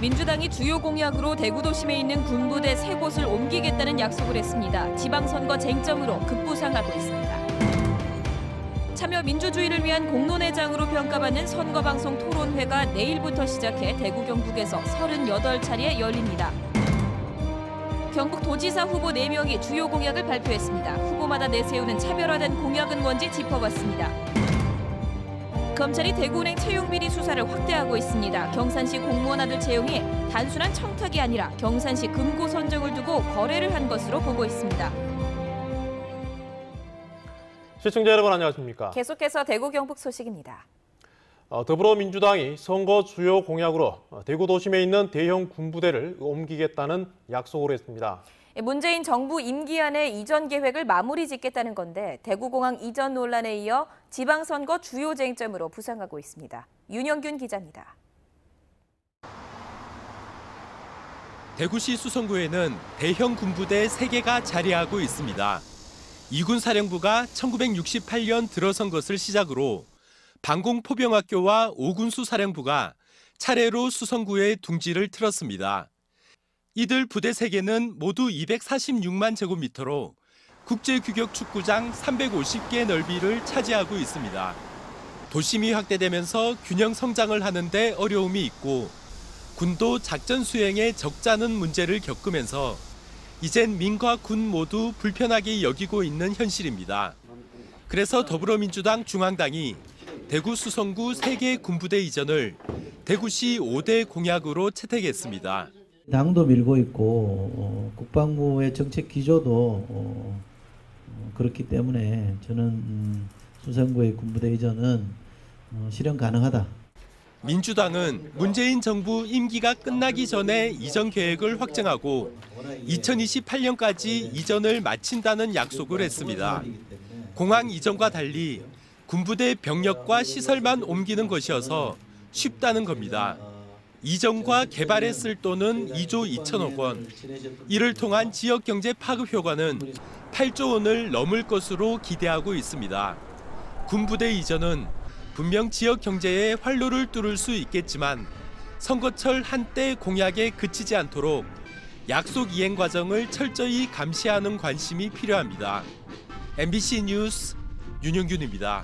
민주당이 주요 공약으로 대구 도심에 있는 군부대 3곳을 옮기겠다는 약속을 했습니다. 지방선거 쟁점으로 급부상하고 있습니다. 참여 민주주의를 위한 공론회장으로 평가받는 선거방송 토론회가 내일부터 시작해 대구 경북에서 38차례 열립니다. 경북 도지사 후보 4명이 주요 공약을 발표했습니다. 후보마다 내세우는 차별화된 공약은 뭔지 짚어봤습니다. 검찰이 대구은행 채용비리 수사를 확대하고 있습니다. 경산시 공무원 아들 채용이 단순한 청탁이 아니라 경산시 금고 선정을 두고 거래를 한 것으로 보고 있습니다. 시청자 여러분 안녕하십니까? 계속해서 대구 경북 소식입니다. 더불어민주당이 선거 주요 공약으로 대구 도심에 있는 대형 군부대를 옮기겠다는 약속을 했습니다. 문재인 정부 임기 안에 이전 계획을 마무리 짓겠다는 건데 대구공항 이전 논란에 이어 지방선거 주요 쟁점으로 부상하고 있습니다. 윤영균 기자입니다. 대구시 수성구에는 대형 군부대 3개가 자리하고 있습니다. 이군 사령부가 1968년 들어선 것을 시작으로 방공포병학교와 오군수 사령부가 차례로 수성구에 둥지를 틀었습니다. 이들 부대 3개는 모두 246만 제곱미터로 국제규격 축구장 350개 넓이를 차지하고 있습니다. 도심이 확대되면서 균형 성장을 하는데 어려움이 있고 군도 작전 수행에 적잖은 문제를 겪으면서 이젠 민과 군 모두 불편하게 여기고 있는 현실입니다. 그래서 더불어민주당 중앙당이 대구 수성구 3개 군부대 이전을 대구시 5대 공약으로 채택했습니다. 당도 밀고 있고 국방부의 정책 기조도 그렇기 때문에 저는 수성구의 군부대 이전은 실현 가능하다. 민주당은 문재인 정부 임기가 끝나기 전에 이전 계획을 확정하고 2028년까지 이전을 마친다는 약속을 했습니다. 공항 이전과 달리 군부대 병력과 시설만 옮기는 것이어서 쉽다는 겁니다. 이전과 개발에 쓸 돈은 2조 2천억 원. 이를 통한 지역 경제 파급 효과는 8조 원을 넘을 것으로 기대하고 있습니다. 군부대 이전은 분명 지역 경제에 활로를 뚫을 수 있겠지만 선거철 한때 공약에 그치지 않도록 약속 이행 과정을 철저히 감시하는 관심이 필요합니다. MBC 뉴스 윤영균입니다.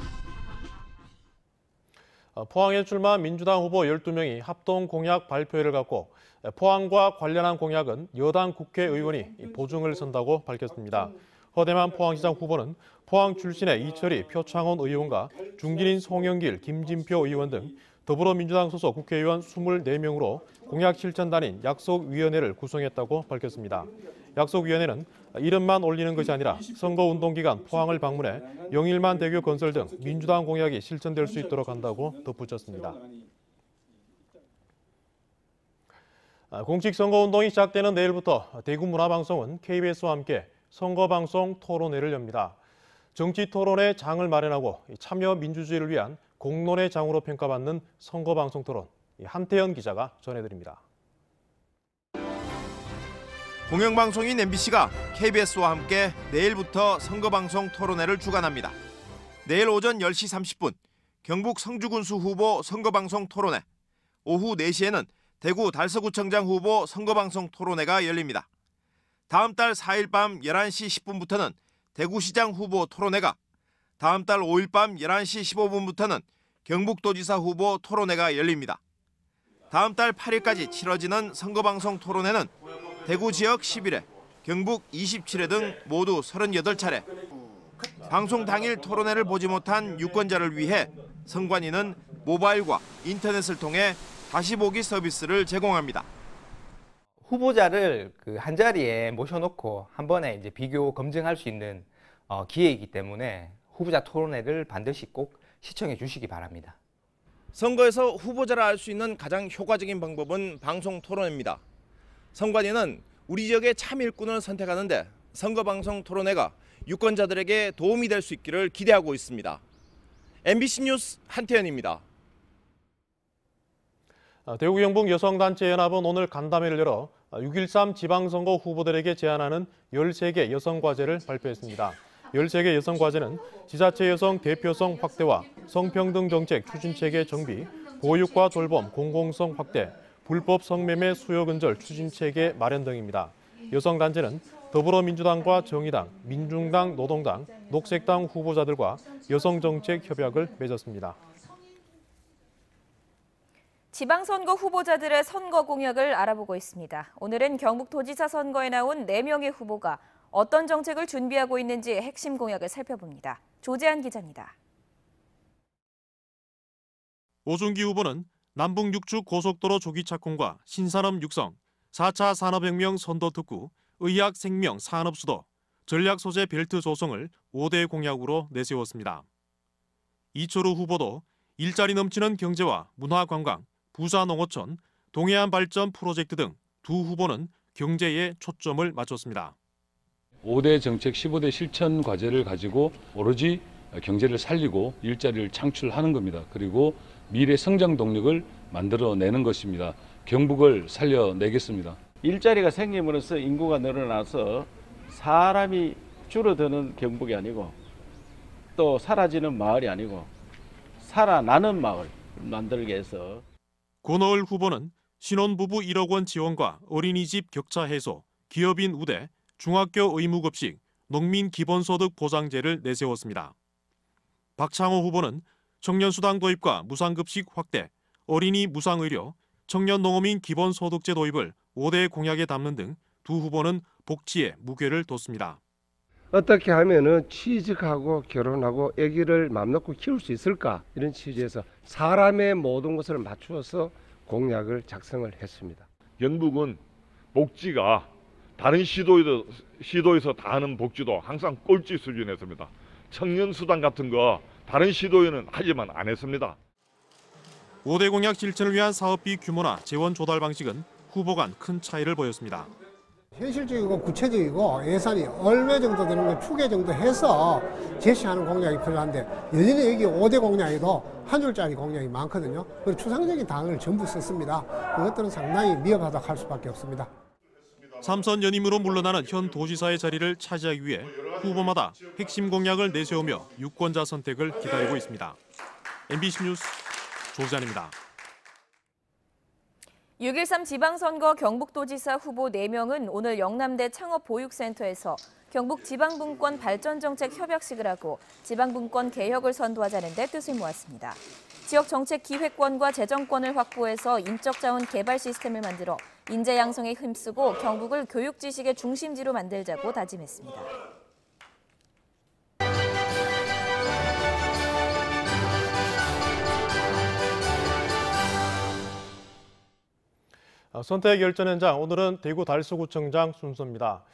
포항에 출마한 민주당 후보 12명이 합동 공약 발표회를 갖고 포항과 관련한 공약은 여당 국회의원이 보증을 선다고 밝혔습니다. 허대만 포항시장 후보는 포항 출신의 이철희 표창원 의원과 중진인 송영길, 김진표 의원 등 더불어민주당 소속 국회의원 24명으로 공약 실천단인 약속위원회를 구성했다고 밝혔습니다. 약속위원회는 이름만 올리는 것이 아니라 선거운동 기간 포항을 방문해 영일만 대교 건설 등 민주당 공약이 실천될 수 있도록 한다고 덧붙였습니다. 공식 선거운동이 시작되는 내일부터 대구문화방송은 KBS와 함께 선거방송 토론회를 엽니다. 정치토론의 장을 마련하고 참여 민주주의를 위한 공론의 장으로 평가받는 선거방송 토론, 한태현 기자가 전해드립니다. 공영방송인 MBC가 KBS와 함께 내일부터 선거방송 토론회를 주관합니다. 내일 오전 10시 30분 경북 성주군수 후보 선거방송 토론회, 오후 4시에는 대구 달서구청장 후보 선거방송 토론회가 열립니다. 다음 달 4일 밤 11시 10분부터는 대구시장 후보 토론회가, 다음 달 5일 밤 11시 15분부터는 경북도지사 후보 토론회가 열립니다. 다음 달 8일까지 치러지는 선거방송 토론회는 대구 지역 11회, 경북 27회 등 모두 38차례. 방송 당일 토론회를 보지 못한 유권자를 위해 선관위는 모바일과 인터넷을 통해 다시 보기 서비스를 제공합니다. 후보자를 한 자리에 모셔놓고 한 번에 이제 비교 검증할 수 있는 기회이기 때문에 후보자 토론회를 반드시 꼭 시청해 주시기 바랍니다. 선거에서 후보자를 알 수 있는 가장 효과적인 방법은 방송 토론회입니다. 선관위는 우리 지역의 참 일꾼을 선택하는데 선거방송 토론회가 유권자들에게 도움이 될 수 있기를 기대하고 있습니다. MBC 뉴스 한태현입니다. 대구 경북 여성단체연합은 오늘 간담회를 열어 6.13 지방선거 후보들에게 제안하는 13개 여성과제를 발표했습니다. 13개 여성과제는 지자체 여성 대표성 확대와 성평등 정책 추진체계 정비, 보육과 돌봄 공공성 확대, 불법 성매매 수요 근절 추진체계 마련 등입니다. 여성단체는 더불어민주당과 정의당, 민중당, 노동당, 녹색당 후보자들과 여성정책 협약을 맺었습니다. 지방선거 후보자들의 선거 공약을 알아보고 있습니다. 오늘은 경북도지사 선거에 나온 4명의 후보가 어떤 정책을 준비하고 있는지 핵심 공약을 살펴봅니다. 조재한 기자입니다. 오준기 후보는 남북 6축 고속도로 조기 착공과 신산업 육성, 4차 산업혁명 선도 특구, 의학 생명 산업 수도, 전략 소재 벨트 조성을 5대 공약으로 내세웠습니다. 이철우 후보도 일자리 넘치는 경제와 문화관광, 부산농어촌, 동해안 발전 프로젝트 등 두 후보는 경제에 초점을 맞췄습니다. 5대 정책 15대 실천 과제를 가지고 오로지 경제를 살리고 일자리를 창출하는 겁니다. 그리고 미래 성장 동력을 만들어내는 것입니다. 경북을 살려내겠습니다. 일자리가 생김으로써 인구가 늘어나서 사람이 줄어드는 경북이 아니고 또 사라지는 마을이 아니고 살아나는 마을 만들기 위해서. 권어을 후보는 신혼부부 1억 원 지원과 어린이집 격차 해소, 기업인 우대, 중학교 의무급식, 농민 기본소득 보장제를 내세웠습니다. 박창호 후보는 청년수당 도입과 무상급식 확대, 어린이 무상의료, 청년농어민 기본소득제 도입을 5대 공약에 담는 등 두 후보는 복지에 무게를 뒀습니다. 어떻게 하면은 취직하고 결혼하고 아기를 맘 놓고 키울 수 있을까, 이런 취지에서 사람의 모든 것을 맞추어서 공약을 작성을 했습니다. 경북은 복지가 다른 시도에서 다 하는 복지도 항상 꼴찌 수준이었습니다. 청년수당 같은 거 다른 시도에는 하지만 안 했습니다. 5대 공약 실천을 위한 사업비 규모나 재원 조달 방식은 후보 간 큰 차이를 보였습니다. 현실적이고 구체적이고 예산이 얼마 정도 되는 걸 추계 정도 해서 제시하는 공약이 필요한데, 여전히 여기 5대 공약에도 한 줄짜리 공약이 많거든요. 그리고 추상적인 단어를 전부 썼습니다. 그것들은 상당히 미흡하다고 할 수밖에 없습니다. 3선 연임으로 물러나는 현 도지사의 자리를 차지하기 위해 후보마다 핵심 공약을 내세우며 유권자 선택을 기다리고 있습니다. MBC 뉴스 조재한입니다. 6.13 지방선거 경북도지사 후보 4명은 오늘 영남대 창업보육센터에서 경북지방분권 발전정책 협약식을 하고 지방분권 개혁을 선도하자는 데 뜻을 모았습니다. 지역정책 기획권과 재정권을 확보해서 인적자원 개발 시스템을 만들어 인재 양성에 힘쓰고 경북을 교육지식의 중심지로 만들자고 다짐했습니다. 선택 결전 현장, 오늘은 대구 달서구청장 순서입니다.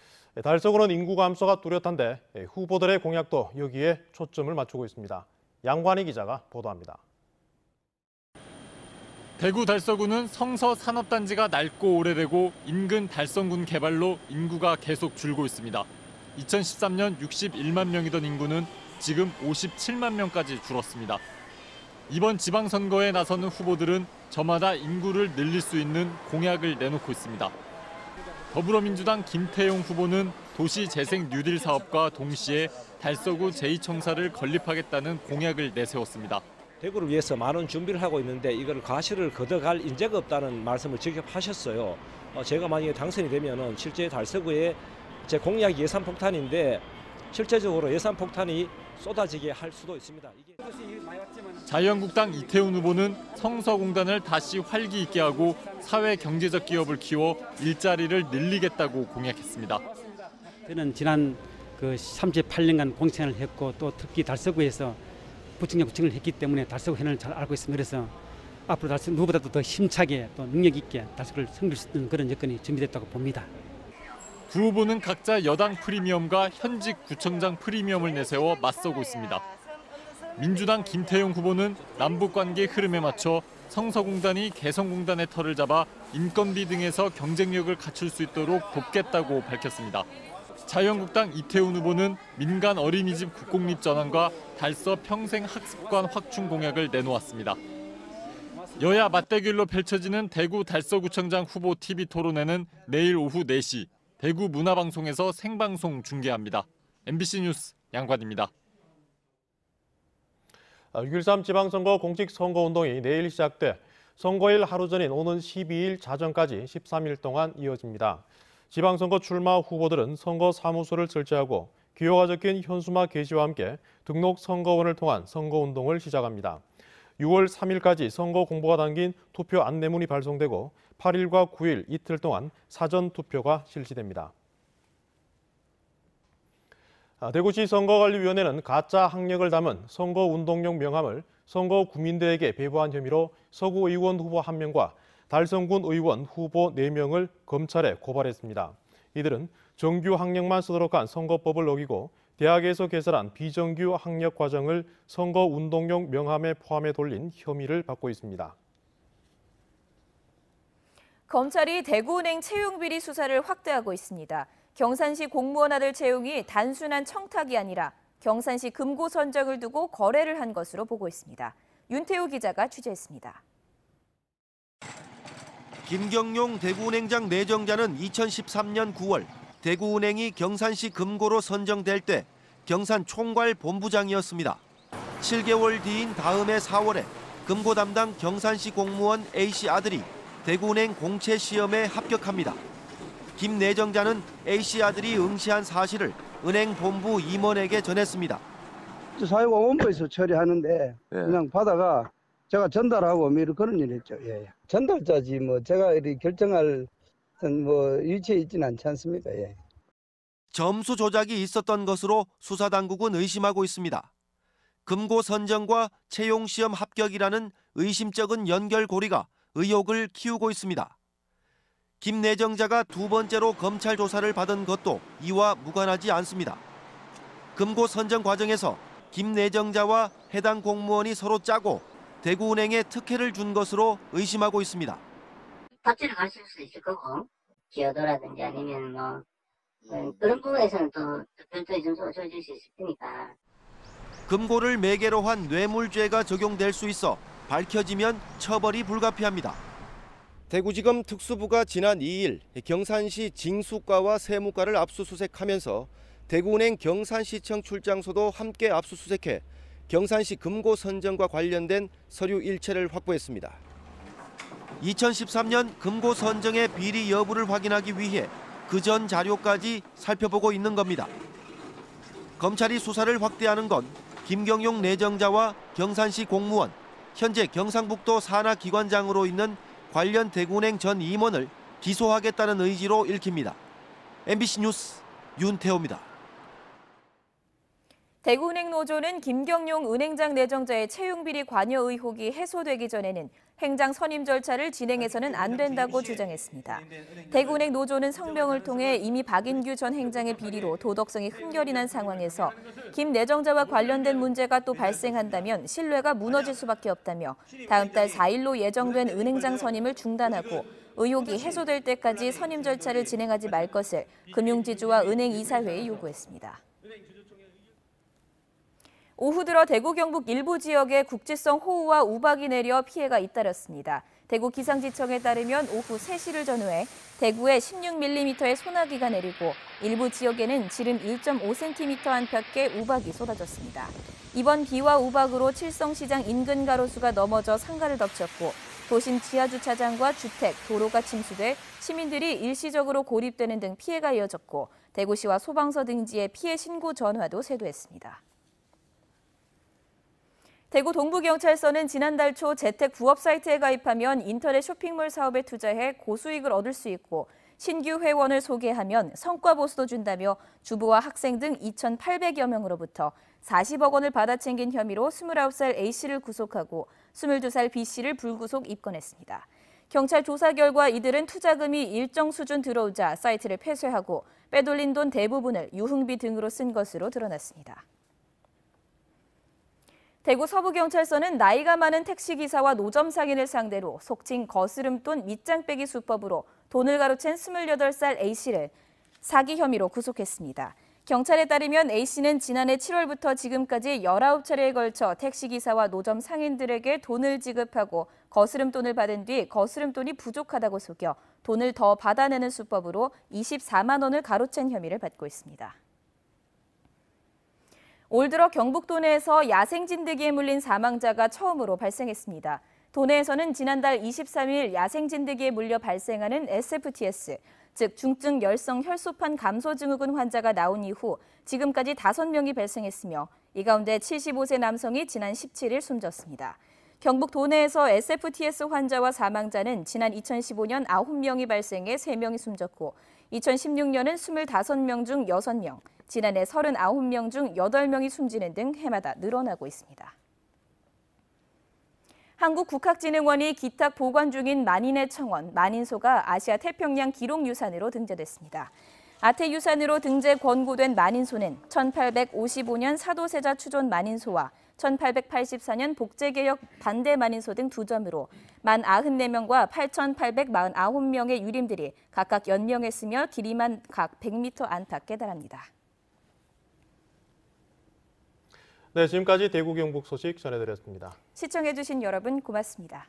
달서구는 인구 감소가 뚜렷한데 후보들의 공약도 여기에 초점을 맞추고 있습니다. 양관희 기자가 보도합니다. 대구 달서구는 성서 산업단지가 낡고 오래되고 인근 달성군 개발로 인구가 계속 줄고 있습니다. 2013년 61만 명이던 인구는 지금 57만 명까지 줄었습니다. 이번 지방선거에 나서는 후보들은 저마다 인구를 늘릴 수 있는 공약을 내놓고 있습니다. 더불어민주당 김태용 후보는 도시재생 뉴딜 사업과 동시에 달서구 제2청사를 건립하겠다는 공약을 내세웠습니다. 대구를 위해서 많은 준비를 하고 있는데 이걸 과실을 걷어갈 인재가 없다는 말씀을 직접 하셨어요. 제가 만약에 당선이 되면 실제 달서구의 제 공약 예산 폭탄인데 실제적으로 예산 폭탄이 쏟아지게 할 수도 있습니다. 자유한국당 이태훈 후보는 성서공단을 다시 활기 있게 하고 사회 경제적 기업을 키워 일자리를 늘리겠다고 공약했습니다. 저는 지난 38년간 공천을 했고 또 특히 달서구에서 부청장 구청을 했기 때문에 달서구 현안을 잘 알고 있습니다. 그래서 앞으로 달서구 누구보다도 더 힘차게 또 능력 있게 달서구를 섬길 수 있는 그런 여건이 준비됐다고 봅니다. 두 후보는 각자 여당 프리미엄과 현직 구청장 프리미엄을 내세워 맞서고 있습니다. 민주당 김태용 후보는 남북관계 흐름에 맞춰 성서공단이 개성공단의 털을 잡아 인건비 등에서 경쟁력을 갖출 수 있도록 돕겠다고 밝혔습니다. 자유한국당 이태훈 후보는 민간 어린이집 국공립 전환과 달서 평생학습관 확충 공약을 내놓았습니다. 여야 맞대결로 펼쳐지는 대구 달서구청장 후보 TV 토론회는 내일 오후 4시 대구 문화방송에서 생방송 중계합니다. MBC 뉴스 양관입니다. 6.13 지방선거 공직선거운동이 내일 시작돼 선거일 하루 전인 오는 12일 자정까지 13일 동안 이어집니다. 지방선거 출마 후보들은 선거 사무소를 설치하고 기호가 적힌 현수막 게시와 함께 등록 선거원을 통한 선거운동을 시작합니다. 6월 3일까지 선거 공보가 담긴 투표 안내문이 발송되고 8일과 9일 이틀 동안 사전 투표가 실시됩니다. 대구시 선거관리위원회는 가짜 학력을 담은 선거운동용 명함을 선거구민대에게 배부한 혐의로 서구 의원 후보 1명과 달성군 의원 후보 4명을 검찰에 고발했습니다. 이들은 정규 학력만 쓰도록 한 선거법을 어기고 대학에서 개설한 비정규 학력 과정을 선거운동용 명함에 포함해 돌린 혐의를 받고 있습니다. 검찰이 대구은행 채용비리 수사를 확대하고 있습니다. 경산시 공무원 아들 채용이 단순한 청탁이 아니라 경산시 금고 선정을 두고 거래를 한 것으로 보고 있습니다. 윤태우 기자가 취재했습니다. 김경용 대구은행장 내정자는 2013년 9월 대구은행이 경산시 금고로 선정될 때 경산 총괄 본부장이었습니다. 7개월 뒤인 다음해 4월에 금고 담당 경산시 공무원 A씨 아들이 대구은행 공채 시험에 합격합니다. 김 내정자는 A씨 아들이 응시한 사실을 은행 본부 임원에게 전했습니다. 사회보험부에서 처리하는데 그냥 받아가 제가 전달하고 그런 일 했죠. 예. 전달자지 제가 이렇게 결정할 위치에 있지는 않지 않습니까? 예. 점수 조작이 있었던 것으로 수사당국은 의심하고 있습니다. 금고 선정과 채용 시험 합격이라는 의심적인 연결고리가 의혹을 키우고 있습니다. 김 내정자가 두 번째로 검찰 조사를 받은 것도 이와 무관하지 않습니다. 금고 선정 과정에서 김 내정자와 해당 공무원이 서로 짜고 대구은행에 특혜를 준 것으로 의심하고 있습니다. 납치를 가실 수도 있을 거고 기여도라든지 아니면 그런 부분에서는 또 별도의 점수가 주어질 수 있을 테니까. 금고를 매개로 한 뇌물죄가 적용될 수 있어 밝혀지면 처벌이 불가피합니다. 대구지검 특수부가 지난 2일 경산시 징수과와 세무과를 압수수색하면서 대구은행 경산시청 출장소도 함께 압수수색해 경산시 금고 선정과 관련된 서류 일체를 확보했습니다. 2013년 금고 선정의 비리 여부를 확인하기 위해 그전 자료까지 살펴보고 있는 겁니다. 검찰이 수사를 확대하는 건 김경용 내정자와 경산시 공무원, 현재 경상북도 산하기관장으로 있는 관련 대구은행 전 임원을 기소하겠다는 의지로 읽힙니다. MBC 뉴스 윤태호입니다. 대구은행 노조는 김경용 은행장 내정자의 채용비리 관여 의혹이 해소되기 전에는 행장 선임 절차를 진행해서는 안 된다고 주장했습니다. 대구은행 노조는 성명을 통해 이미 박인규 전 행장의 비리로 도덕성이 흠결이 난 상황에서 김 내정자와 관련된 문제가 또 발생한다면 신뢰가 무너질 수밖에 없다며 다음 달 4일로 예정된 은행장 선임을 중단하고 의혹이 해소될 때까지 선임 절차를 진행하지 말 것을 금융지주와 은행이사회에 요구했습니다. 오후 들어 대구 경북 일부 지역에 국지성 호우와 우박이 내려 피해가 잇따랐습니다. 대구 기상지청에 따르면 오후 3시를 전후해 대구에 16mm의 소나기가 내리고 일부 지역에는 지름 1.5cm 안팎의 우박이 쏟아졌습니다. 이번 비와 우박으로 칠성시장 인근 가로수가 넘어져 상가를 덮쳤고 도심 지하주차장과 주택, 도로가 침수돼 시민들이 일시적으로 고립되는 등 피해가 이어졌고 대구시와 소방서 등지에 피해 신고 전화도 쇄도했습니다. 대구 동부경찰서는 지난달 초 재택 부업 사이트에 가입하면 인터넷 쇼핑몰 사업에 투자해 고수익을 얻을 수 있고 신규 회원을 소개하면 성과 보수도 준다며 주부와 학생 등 2,800여 명으로부터 40억 원을 받아챙긴 혐의로 29살 A씨를 구속하고 22살 B씨를 불구속 입건했습니다. 경찰 조사 결과 이들은 투자금이 일정 수준 들어오자 사이트를 폐쇄하고 빼돌린 돈 대부분을 유흥비 등으로 쓴 것으로 드러났습니다. 대구 서부경찰서는 나이가 많은 택시기사와 노점 상인을 상대로 속칭 거스름돈 밑장 빼기 수법으로 돈을 가로챈 28살 A씨를 사기 혐의로 구속했습니다. 경찰에 따르면 A씨는 지난해 7월부터 지금까지 19차례에 걸쳐 택시기사와 노점 상인들에게 돈을 지급하고 거스름돈을 받은 뒤 거스름돈이 부족하다고 속여 돈을 더 받아내는 수법으로 24만 원을 가로챈 혐의를 받고 있습니다. 올 들어 경북도 내에서 야생 진드기에 물린 사망자가 처음으로 발생했습니다. 도내에서는 지난달 23일 야생진드기에 물려 발생하는 SFTS, 즉 중증 열성 혈소판 감소 증후군 환자가 나온 이후 지금까지 5명이 발생했으며 이 가운데 75세 남성이 지난 17일 숨졌습니다. 경북 도내에서 SFTS 환자와 사망자는 지난 2015년 9명이 발생해 3명이 숨졌고 2016년은 25명 중 6명, 지난해 39명 중 8명이 숨지는 등 해마다 늘어나고 있습니다. 한국국학진흥원이 기탁 보관 중인 만인의 청원, 만인소가 아시아 태평양 기록유산으로 등재됐습니다. 아태유산으로 등재 권고된 만인소는 1855년 사도세자 추존 만인소와 1884년 복제개혁 반대 만인소 등 2점으로 만 94명과 8,849명의 유림들이 각각 연명했으며 길이만 각 100m 안팎에 달합니다. 네, 지금까지 대구 경북 소식 전해드렸습니다. 시청해주신 여러분 고맙습니다.